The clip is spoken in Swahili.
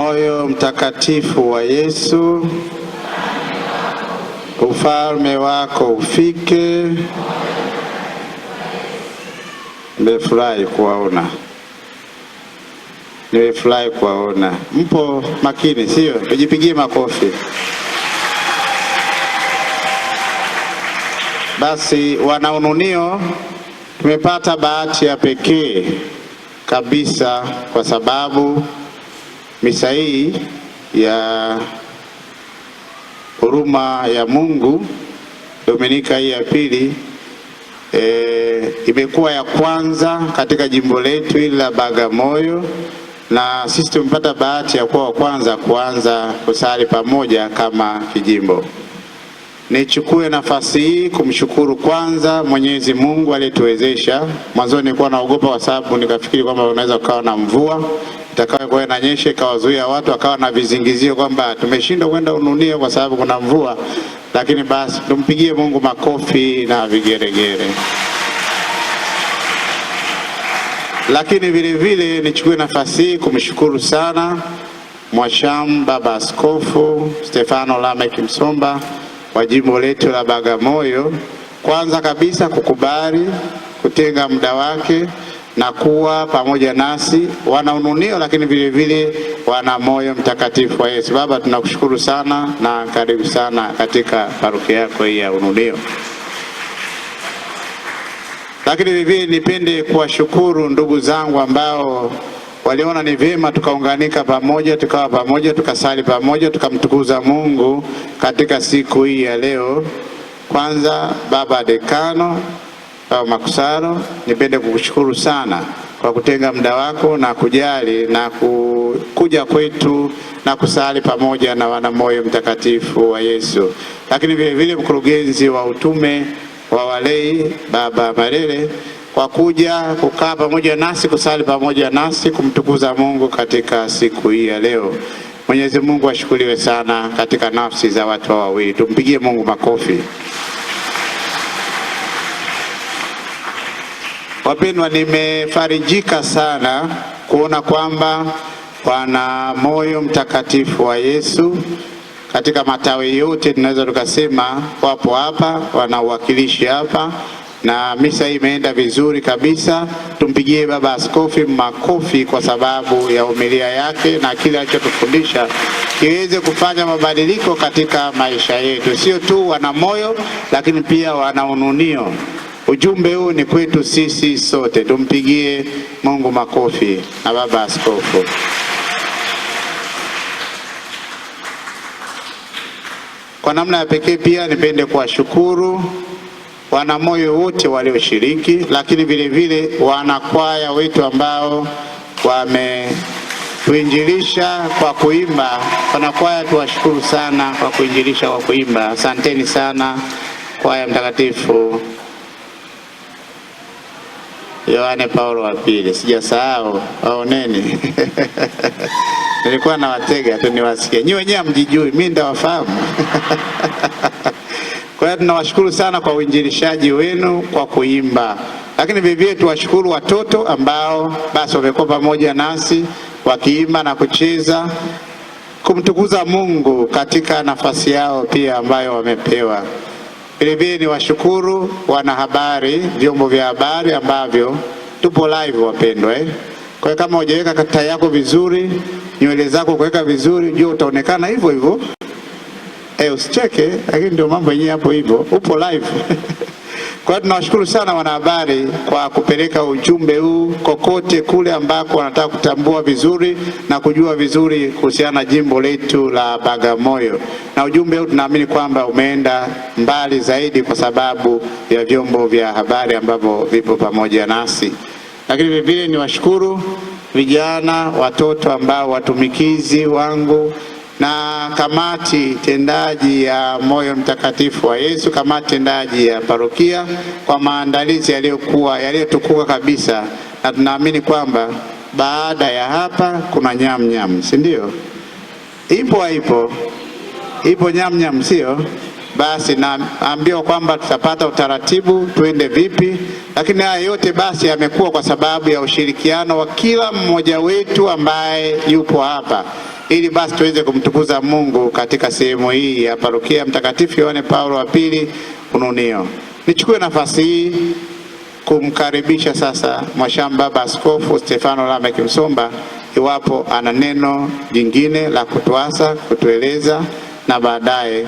Moyo mtakatifu wa Yesu, ufalme wako ufike. Nimefurahi kuwaona. Mpo makini, sio? Tujipigie makofi. Basi wana Ununio, tumepata bahati ya pekee kabisa kwa sababu misa hii ya huruma ya Mungu, Dominika hii ya pili, imekuwa ya kwanza katika jimbo letu hili la Bagamoyo, na sisi tumepata bahati ya kuwa wa kwanza kuanza kusali pamoja kama kijimbo. Nichukue nafasi hii kumshukuru kwanza Mwenyezi Mungu aliyetuwezesha. Mwanzo nilikuwa naogopa kwa sababu nikafikiri kwamba unaweza kuwa na mvua itakayokuwa inanyesha ikawazuia watu, akawa na vizingizio kwamba tumeshindwa kwenda Ununio kwa sababu kuna mvua. Lakini basi tumpigie Mungu makofi na vigeregere. Lakini vile vile nichukue nafasi hii kumshukuru sana Mwashamu Baba Askofu Stefano Lameck Msomba wa jimbo letu la Bagamoyo, kwanza kabisa kukubali kutenga muda wake na kuwa pamoja nasi wana Ununio, lakini vile vile wana moyo mtakatifu wa Yesu. Baba, tunakushukuru sana na karibu sana katika parokia yako hii ya Ununio. Lakini vile vile nipende kuwashukuru ndugu zangu ambao waliona ni vyema tukaunganika pamoja, tukawa pamoja, tukasali pamoja, tukamtukuza Mungu katika siku hii ya leo. Kwanza Baba Dekano au Makusaro, nipende kukushukuru sana kwa kutenga muda wako na kujali na kuja kwetu na kusali pamoja na wana moyo mtakatifu wa Yesu. Lakini vile vile mkurugenzi wa utume wa walei Baba Marele kwa kuja kukaa pamoja nasi, kusali pamoja nasi, kumtukuza Mungu katika siku hii ya leo. Mwenyezi Mungu ashukuriwe sana katika nafsi za watu wawili. Tumpigie Mungu makofi. Wapendwa, nimefarijika sana kuona kwamba wana moyo mtakatifu wa Yesu katika matawi yote tunaweza tukasema wapo hapa, wana uwakilishi hapa, na misa hii imeenda vizuri kabisa. Tumpigie Baba Askofu makofi kwa sababu ya homilia yake na kile alichotufundisha kiweze kufanya mabadiliko katika maisha yetu, sio tu wana moyo lakini pia wana Ununio. Ujumbe huu ni kwetu sisi sote. Tumpigie Mungu makofi na Baba Askofu. Kwa namna ya pekee pia nipende kuwashukuru wana moyo wote walioshiriki, lakini vile vile wanakwaya wetu ambao wametuinjilisha kwa kuimba. Wanakwaya tuwashukuru sana kwa kuinjilisha kwa kuimba. Asanteni sana kwaya mtakatifu Yohane Paulo wa Pili. Sijasahau, waoneni. Nilikuwa na watega tu niwasikie. Nyinyi wenyewe mjijui, mimi ndawafahamu. Kwa hiyo tunawashukuru sana kwa uinjilishaji wenu kwa kuimba. Lakini vivyo tuwashukuru watoto ambao basi wamekuwa pamoja nasi wakiimba na kucheza kumtukuza Mungu katika nafasi yao pia ambayo wamepewa. Vile ni washukuru wanahabari, vyombo vya habari ambavyo tupo live wapendwa. Kwa hiyo kama hujaweka kata yako vizuri, nywele zako kuweka vizuri, jua utaonekana hivyo hivyo. Usicheke, lakini ndio mambo yenyewe hapo hivyo. Upo live. Kwa hiyo tunawashukuru sana wanahabari kwa kupeleka ujumbe huu kokote kule ambako wanataka kutambua vizuri na kujua vizuri kuhusiana na jimbo letu la Bagamoyo. Na ujumbe huu tunaamini kwamba umeenda mbali zaidi kwa sababu ya vyombo vya habari ambavyo vipo pamoja nasi. Lakini vile vile niwashukuru vijana, watoto ambao watumikizi wangu na kamati tendaji ya moyo mtakatifu wa Yesu, kamati tendaji ya parokia kwa maandalizi yaliyotukuka kabisa. Na tunaamini kwamba baada ya hapa kuna nyam, si ndio? Ipo nyam, sio? Basi naambiwa kwamba tutapata utaratibu tuende vipi, lakini haya yote basi yamekuwa kwa sababu ya ushirikiano wa kila mmoja wetu ambaye yupo hapa. ili basi tuweze kumtukuza Mungu katika sehemu hii ya Parokia Mtakatifu Yohane Paulo wa Pili Ununio. Nichukue nafasi hii kumkaribisha sasa Mwashamba Baba Askofu Stefano Lameck Msomba, iwapo ana neno jingine la kutuasa, kutueleza na baadaye